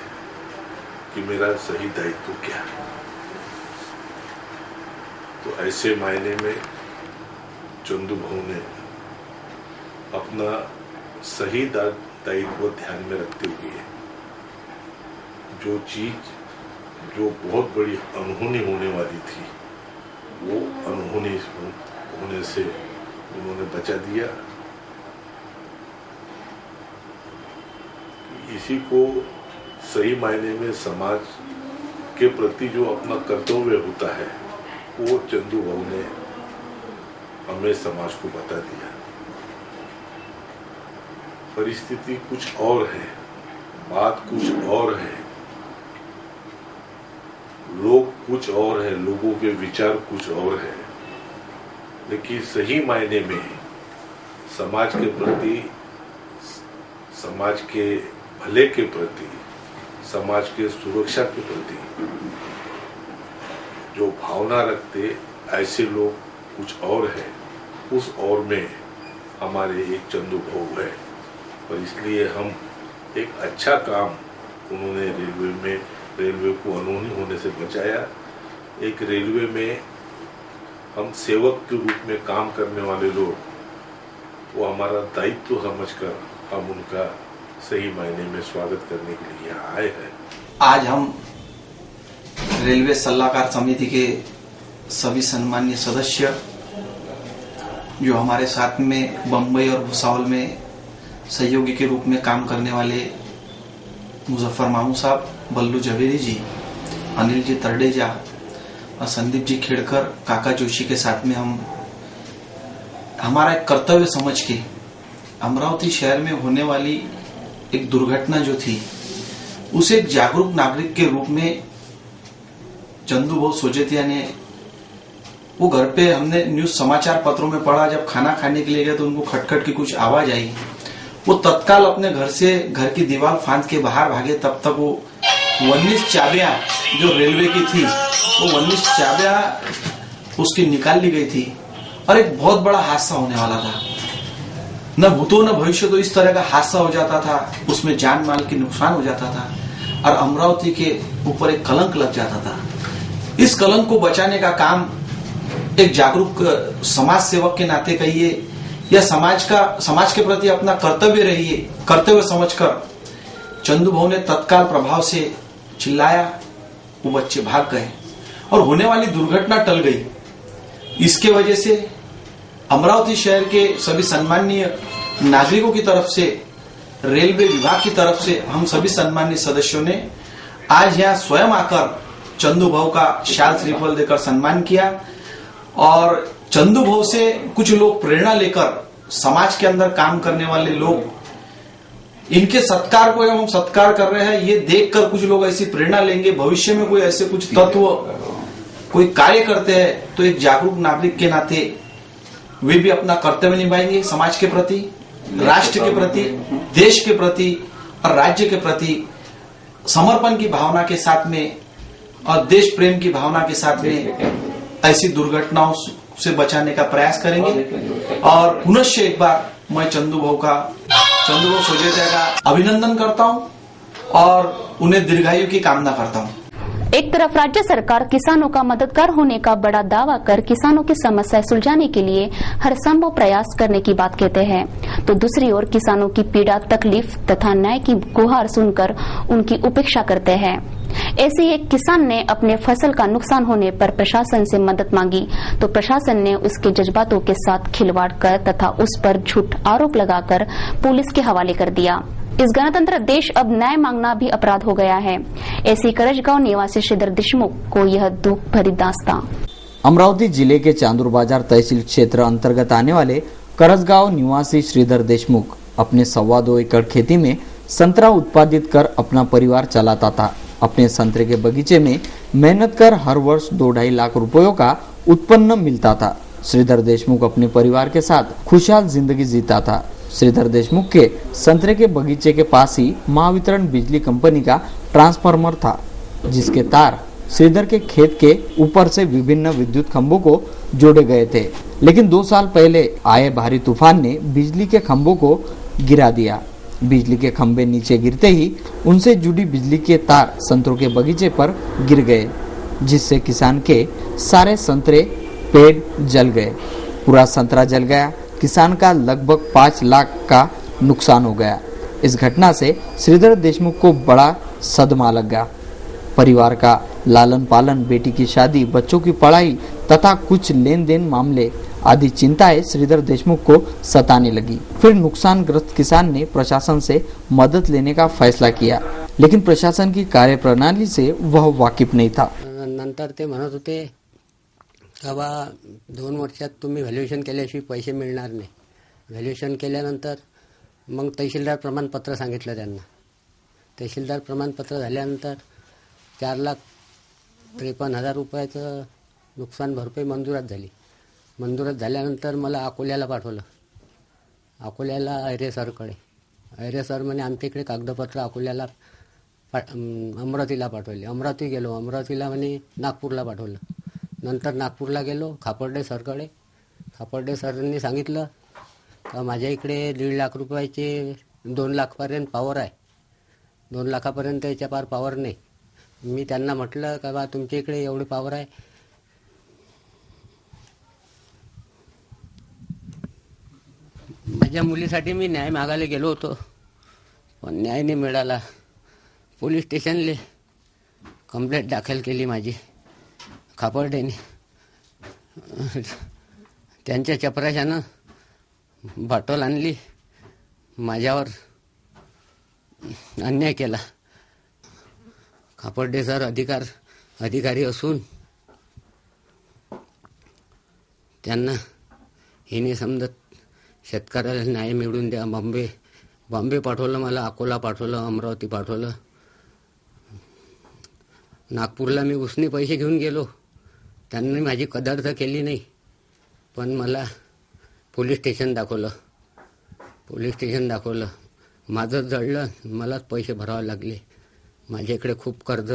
कि मेरा सही दायित्व क्या है। तो ऐसे मायने में चंदू भाऊ ने अपना सही दायित्व ध्यान में रखते हुए जो चीज जो बहुत बड़ी अनहोनी होने वाली थी, वो अनहोनी होने से उन्होंने बचा दिया। इसी को सही मायने में समाज के प्रति जो अपना कर्तव्य होता है, वो चंदू भाऊ ने हमें समाज को बता दिया। परिस्थिति कुछ और है, बात कुछ और है, लोग कुछ और है, लोगों के विचार कुछ और है, लेकिन सही मायने में समाज के प्रति, समाज के भले के प्रति समाज के सुरक्षा के प्रति जो भावना रखते ऐसे लोग कुछ और है, उस और में हमारे एक चंदू भाऊ है। और इसलिए हम एक अच्छा काम उन्होंने रेलवे को अनहोनी होने से बचाया। एक रेलवे में हम सेवक के रूप में काम करने वाले लोग, वो हमारा दायित्व समझकर हम उनका सही मायने में स्वागत करने के लिए यहाँ आए हैं। आज हम रेलवे सलाहकार समिति के सभी सम्मानीय सदस्य जो हमारे साथ में बम्बई और भुसावल में सहयोगी के रूप में काम करने वाले मुजफ्फर मामू साहब, बल्लू जवेरी जी, अनिल जी तरडेजा और संदीप जी खेड़कर, काका जोशी के साथ में हम हमारा एक कर्तव्य समझ के अमरावती शहर में होने वाली एक दुर्घटना जो थी उसे एक जागरूक नागरिक के रूप में चंदू भाऊ सोजेतिया ने, वो घर पे हमने न्यूज समाचार पत्रों में पढ़ा, जब खाना खाने के लिए गए तो उनको खटखट की कुछ आवाज आई, वो तत्काल अपने घर से घर की दीवार फांद के बाहर भागे। तब तक वो 19 चाबियां जो रेलवे की थी वो 19 चाबियां उसकी निकाल ली गई थी और एक बहुत बड़ा हादसा होने वाला था। न भूतो न भविष्य तो इस तरह का हादसा हो जाता था, उसमें जान माल की नुकसान हो जाता था और अमरावती के ऊपर एक कलंक लग जाता था। इस कलंक को बचाने का काम एक जागरूक समाज सेवक के नाते कहिए या समाज के प्रति अपना कर्तव्य रहिए, कर्तव्य समझकर चंदू भाऊ ने तत्काल प्रभाव से चिल्लाया, वो बच्चे भाग गए और होने वाली दुर्घटना टल गई। इसके वजह से अमरावती शहर के सभी सम्माननीय नागरिकों की तरफ से, रेलवे विभाग की तरफ से हम सभी सम्माननीय सदस्यों ने आज यहाँ स्वयं आकर चंदू भाऊ का शाल श्रीफल देकर सम्मान किया और चंदू भाऊ से कुछ लोग प्रेरणा लेकर समाज के अंदर काम करने वाले लोग, इनके सत्कार को हम सत्कार कर रहे हैं। ये देखकर कुछ लोग ऐसी प्रेरणा लेंगे, भविष्य में कोई ऐसे कुछ तत्व कोई कार्य करते हैं तो एक जागरूक नागरिक के नाते वे भी अपना कर्तव्य निभाएंगे, समाज के प्रति, राष्ट्र के प्रति, देश के प्रति और राज्य के प्रति समर्पण की भावना के साथ में और देश प्रेम की भावना के साथ में ऐसी दुर्घटनाओं से बचाने का प्रयास करेंगे। और पुनश्च एक बार मैं चंदू भाऊ सोजेतिया का अभिनंदन करता हूं और उन्हें दीर्घायु की कामना करता हूं। एक तरफ राज्य सरकार किसानों का मददगार होने का बड़ा दावा कर किसानों की समस्याएं सुलझाने के लिए हर संभव प्रयास करने की बात कहते हैं, तो दूसरी ओर किसानों की पीड़ा, तकलीफ तथा न्याय की गुहार सुनकर उनकी उपेक्षा करते हैं। ऐसे ही एक किसान ने अपने फसल का नुकसान होने पर प्रशासन से मदद मांगी तो प्रशासन ने उसके जज्बातों के साथ खिलवाड़ कर तथा उस पर झूठ आरोप लगाकर पुलिस के हवाले कर दिया। इस गणतंत्र देश अब न्याय मांगना भी अपराध हो गया है। ऐसी करजगांव निवासी श्रीधर देशमुख को यह दुख भरी दास्तां। अमरावती जिले के चांदूर बाजार तहसील क्षेत्र अंतर्गत आने वाले करजगांव निवासी श्रीधर देशमुख अपने 2.25 एकड़ खेती में संतरा उत्पादित कर अपना परिवार चलाता था। अपने संतरे के बगीचे में मेहनत कर हर वर्ष 2-2.5 लाख रुपयों का उत्पन्न मिलता था। श्रीधर देशमुख अपने परिवार के साथ खुशहाल जिंदगी जीता था। श्रीधर देशमुख के संतरे के बगीचे के पास ही महावितरण बिजली कंपनी का ट्रांसफार्मर था, जिसके तार श्रीधर के खेत के ऊपर से विभिन्न विद्युत खंभों को जोड़े गए थे। लेकिन 2 साल पहले आए भारी तूफान ने बिजली के खंभों को गिरा दिया। बिजली के खंभे नीचे गिरते ही उनसे जुड़ी बिजली के तार संतरों के बगीचे पर गिर गए, जिससे किसान के सारे संतरे पेड़ जल गए। पूरा संतरा जल गया। किसान का लगभग 5 लाख का नुकसान हो गया। इस घटना से श्रीधर देशमुख को बड़ा सदमा लग गया। परिवार का लालन पालन, बेटी की शादी, बच्चों की पढ़ाई तथा कुछ लेन देन मामले आदि चिंताएं श्रीधर देशमुख को सताने लगी। फिर नुकसानग्रस्त किसान ने प्रशासन से मदद लेने का फैसला किया, लेकिन प्रशासन की कार्यप्रणाली से वह वाकिफ नहीं था। नंतर ते म्हणत होते बाबा 2 वर्षात तुम्ही व्हॅल्युएशन केल्याशिवाय पैसे मिळणार नाही। व्हॅल्युएशन केल्यानंतर मग तहसीलदार प्रमाणपत्र सांगितलं त्यांना। तहसीलदार प्रमाणपत्र झाल्यानंतर 4,53,000 रुपयाचं नुकसान भरपाई मंजुरात झाली। मंजुरात झाल्यानंतर मला अकोल्याला पाठवलं। अकोल्याला ऐरे सरकडे। ऐरे सर म्हणे आमच्या इकडे कागदपत्र अकोल्याला अमरावतीला पाठवले. अमरावती गेलो, अमरावतीला म्हणे नागपूरला पाठवलं. नंतर नागपूरला गेलो खापर्डे सरकडे. खापर्डे सरनी सांगितलं का माझ्या इकडे 1.5 लाख रुपयाचे 2 लाखपर्यंत पावर आहे, 2 लाखापर्यंत याच्या पार पावर नाही. मी त्यांना म्हटलं का बा तुमच्या इकडे एवढी पावर आहे, माझ्या मुलीसाठी मी न्याय मागायला गेलो होतो, पण न्याय नाही मिळाला. पोलीस स्टेशनले कंप्लेंट दाखल केली माझी खापर्डेने. त्यांच्या चपराशानं बाटोल आणली, माझ्यावर अन्याय केला. खापर्डे सर अधिकारी असून त्यांना हे नाही समजत शेतकऱ्याला न्याय मिळवून द्या. बॉम्बे पाठवलं मला, अकोला पाठवलं, अमरावती पाठवलं. नागपूरला मी उसने पैसे घेऊन गेलो, त्यांनी माझी कदर तर केली नाही, पण मला पोलीस स्टेशन दाखवलं. माझं जळलं, मलाच पैसे भरावे लागले. माझ्याकडे खूप कर्ज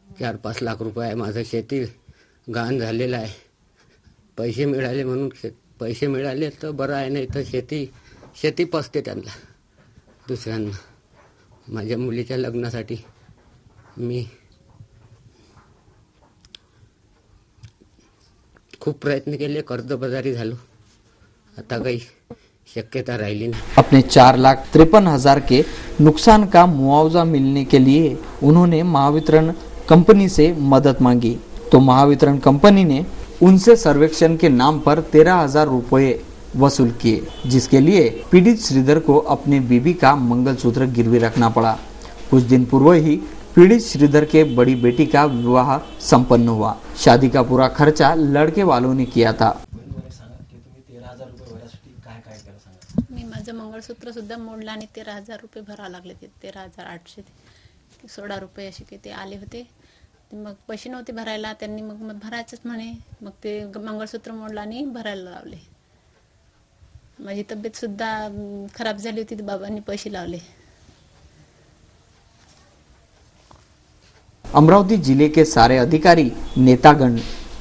4-5 लाख रुपये आहे. माझं शेती गहाण झालेलं आहे. पैसे मिळाले म्हणून पैसे मिळाले तर बरं आहे, नाही तर शेती पसते त्यांना दुसऱ्यांना. माझ्या मुलीच्या लग्नासाठी मी खूप प्रयत्न केले, कर्जबाजारी झालो. आता काही शक्यता राहिली नहीं। अपने 4,53,000 के नुकसान का मुआवजा मिलने के लिए उन्होंने महावितरण कंपनी से मदद मांगी, तो महावितरण कंपनी ने उनसे सर्वेक्षण के नाम पर 13,000 रुपये वसूल किए, जिसके लिए पीड़ित श्रीधर को अपने बीबी का मंगलसूत्र गिरवी रखना पड़ा। कुछ दिन पूर्व ही पीड़ित श्रीधर के बड़ी बेटी का विवाह संपन्न हुआ। शादी का पूरा खर्चा लड़के वालों ने किया था। मी माझं मंगळसूत्र सुद्धा मोडलं आणि 13,000 रुपये भरावे लागले. ते 13,816 रुपये असे काही ते आले होते. मग पैसे नव्हते भरायला, त्यांनी मग भरायचंच म्हणे. मग ते मंगळसूत्र मोडलं आणि भरायला लावले. माझी तब्येत सुद्धा खराब झाली होती, बाबांनी पैसे लावले. अमरावती जिले के सारे अधिकारी नेतागण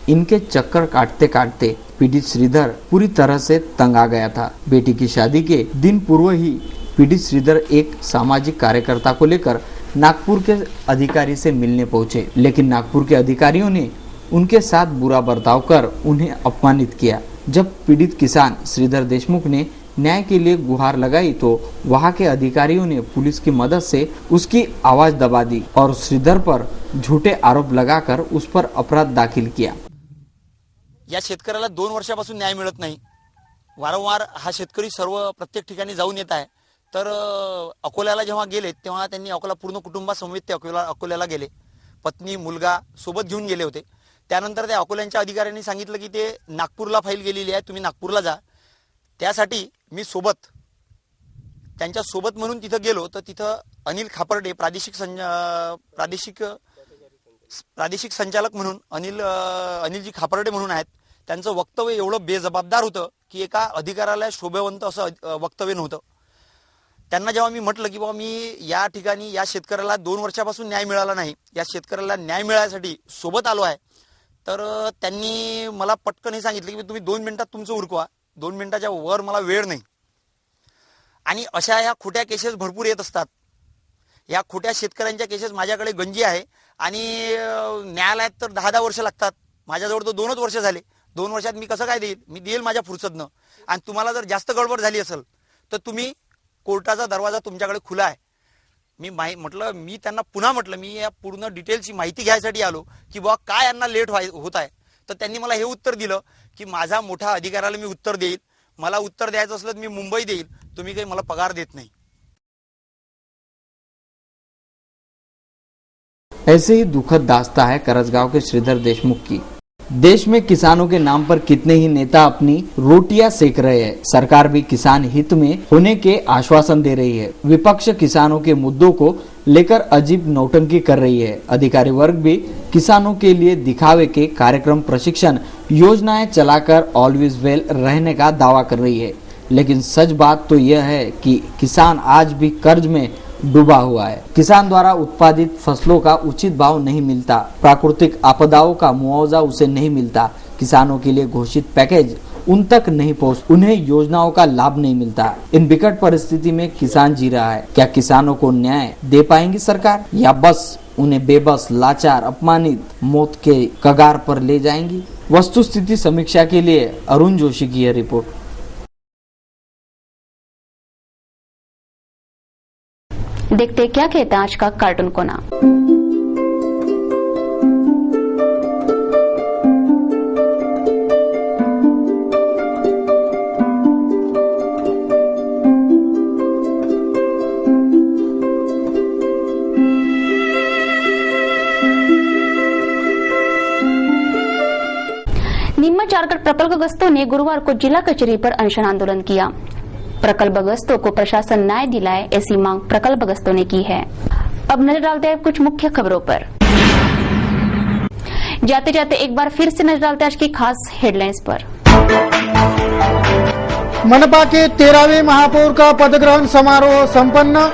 इनके चक्कर काटते काटते पीड़ित श्रीधर पूरी तरह से तंग आ गया था। बेटी की शादी के दिन पूर्व ही पीड़ित श्रीधर एक सामाजिक कार्यकर्ता को लेकर नागपुर के अधिकारी से मिलने पहुंचे, लेकिन नागपुर के अधिकारियों ने उनके साथ बुरा बर्ताव कर उन्हें अपमानित किया। जब पीड़ित किसान श्रीधर देशमुख ने न्याय के लिए गुहार लगाई तो वहां के अधिकारियों ने पुलिस की मदद से उसकी आवाज दबा दी और श्रीधर पर झूठे आरोप लगाकर उस पर अपराध दाखिल किया। या शेतकऱ्याला 2 वर्षापासून न्याय मिळत नाही। वारंवार हा शेतकरी प्रत्येक ठिकाणी जाऊन येत आहे। तर अकोल्याला जेव्हा गेले तेव्हा त्यांनी अकोला पूर्ण कुटुंबासमवेत ते अकोल्याला गेले। पत्नी मुलगा सोबत घेऊन गेले होते। त्यानंतर त्या अकोल्याच्या अधिकाऱ्यांनी सांगितलं की ते नागपूरला फाईल गेलेली आहे, तुम्ही नागपूरला जा। त्यासाठी मी त्यांच्या सोबत म्हणून तिथं गेलो तर तिथं अनिल खापर्डे प्रादेशिक संचालक म्हणून अनिलजी खापर्डे म्हणून आहेत। त्यांचं वक्तव्य एवढं बेजबाबदार होतं की एका अधिकाऱ्याला शोभेवंत असं वक्तव्य नव्हतं। त्यांना जेव्हा मी म्हटलं की बाबा मी या ठिकाणी या शेतकऱ्याला 2 वर्षापासून न्याय मिळाला नाही, या शेतकऱ्याला न्याय मिळण्यासाठी सोबत आलो आहे, तर त्यांनी मला पटकन हे सांगितलं की तुम्ही 2 मिनिटात तुमचं उरकवा, 2 मिनिटाच्या वर मला वेळ नाही। आणि अशा या खोट्या केसेस भरपूर येत असतात। या खोट्या शेतकऱ्यांच्या केसेस माझ्याकडे गंजी आहे आणि न्यायालयात तर 10-10 वर्ष लागतात। माझ्याजवळ तर 2च वर्ष झाले। 2 वर्षात मी कसं काय देईल? मी देईल माझ्या फुरसतनं। आणि तुम्हाला जर जास्त गडबड झाली असेल तर तुम्ही कोर्टाचा दरवाजा तुमच्याकडे खुला आहे। मी त्यांना पुन्हा म्हटलं मी या पूर्ण डिटेलची माहिती घ्यायसाठी आलो की बाबा काय यांना लेट होत आहे। तर त्यांनी मला हे उत्तर दिलं की माझा मोठा अधिकाऱ्याला मी उत्तर देईल, मला उत्तर द्यायचं असलं तर मी मुंबई देईल, तुम्ही काही मला पगार देत नाही। ऐसे ही दुखद दास्तां है करजगांव के श्रीधर देशमुख की। देश में किसानों के नाम पर कितने ही नेता अपनी रोटियां सेक रहे हैं। सरकार भी किसान हित में होने के आश्वासन दे रही है। विपक्ष किसानों के मुद्दों को लेकर अजीब नौटंकी कर रही है। अधिकारी वर्ग भी किसानों के लिए दिखावे के कार्यक्रम, प्रशिक्षण योजनाएं चलाकर ऑलवेज वेल रहने का दावा कर रही है, लेकिन सच बात तो यह है कि किसान आज भी कर्ज में डूबा हुआ है। किसान द्वारा उत्पादित फसलों का उचित भाव नहीं मिलता, प्राकृतिक आपदाओं का मुआवजा उसे नहीं मिलता, किसानों के लिए घोषित पैकेज उन तक नहीं पहुँच, उन्हें योजनाओं का लाभ नहीं मिलता। इन विकट परिस्थिति में किसान जी रहा है। क्या किसानों को न्याय दे पाएंगी सरकार, या बस उन्हें बेबस, लाचार, अपमानित, मौत के कगार पर ले जाएंगी? वस्तुस्थिति समीक्षा के लिए अरुण जोशी की यह रिपोर्ट। देखते क्या कहता है आज का कार्टून कोना। नीमच जारगढ़ प्रकल्पग्रस्तों ने गुरुवार को जिला कचहरी पर अनशन आंदोलन किया। प्रकल्पग्रस्तों को प्रशासन न्याय दिलाए, ऐसी मांग प्रकल्पग्रस्तों ने की है। अब नजर डालते हैं कुछ मुख्य खबरों पर। जाते जाते एक बार फिर से नजर डालते हैं आज की खास हेडलाइंस पर। मनपा के 13वें महापौर का पदग्रहण समारोह संपन्न,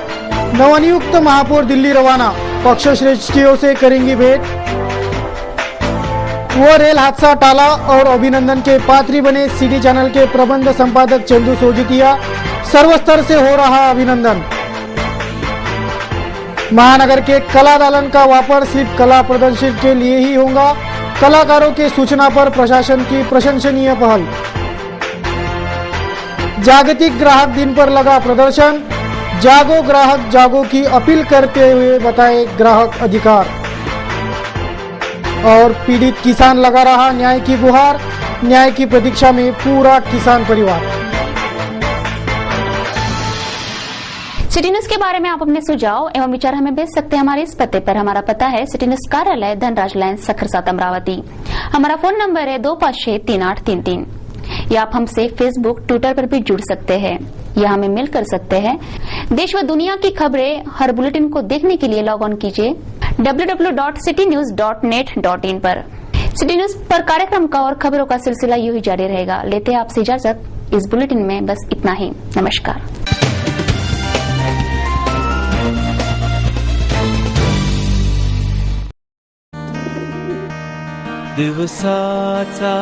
नवनियुक्त महापौर दिल्ली रवाना, पक्ष श्रेष्ठियों से करेंगी भेंट। वो रेल हादसा टाला और अभिनंदन के पात्री बने सिटी चैनल के प्रबंध संपादक चंदू सोजितिया, सर्वस्तर से हो रहा अभिनंदन। महानगर के कला दालन का वापर सिर्फ कला प्रदर्शन के लिए ही होगा, कलाकारों के सूचना पर प्रशासन की प्रशंसनीय पहल। जागतिक ग्राहक दिन पर लगा प्रदर्शन, जागो ग्राहक जागो की अपील करते हुए बताए ग्राहक अधिकार। और पीड़ित किसान लगा रहा न्याय की गुहार, न्याय की प्रतीक्षा में पूरा किसान परिवार। सिटी न्यूज के बारे में आप अपने सुझाव एवं विचार हमें भेज सकते हैं हमारे इस पते पर। हमारा पता है सिटी न्यूज कार्यालय, धनराज लाइन, सखरसात, अमरावती। हमारा फोन नंबर है 25638333। या आप हमसे फेसबुक, ट्विटर पर भी जुड़ सकते हैं या हमें मेल कर सकते हैं। देश व दुनिया की खबरें हर बुलेटिन को देखने के लिए लॉग ऑन कीजिए www.citynews.net.in पर। सिटी न्यूज पर कार्यक्रम का और खबरों का सिलसिला यूं ही जारी रहेगा। लेते हैं आपसे इजाजत इस बुलेटिन में, बस इतना ही। नमस्कार। दिवसाचा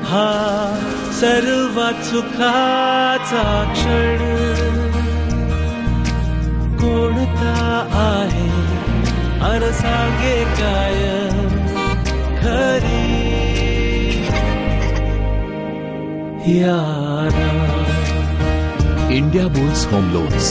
हा सर्वात सुखाचा क्षण कोणता आहे, अरे सांगे काय खरी यारा। India bulls home loans,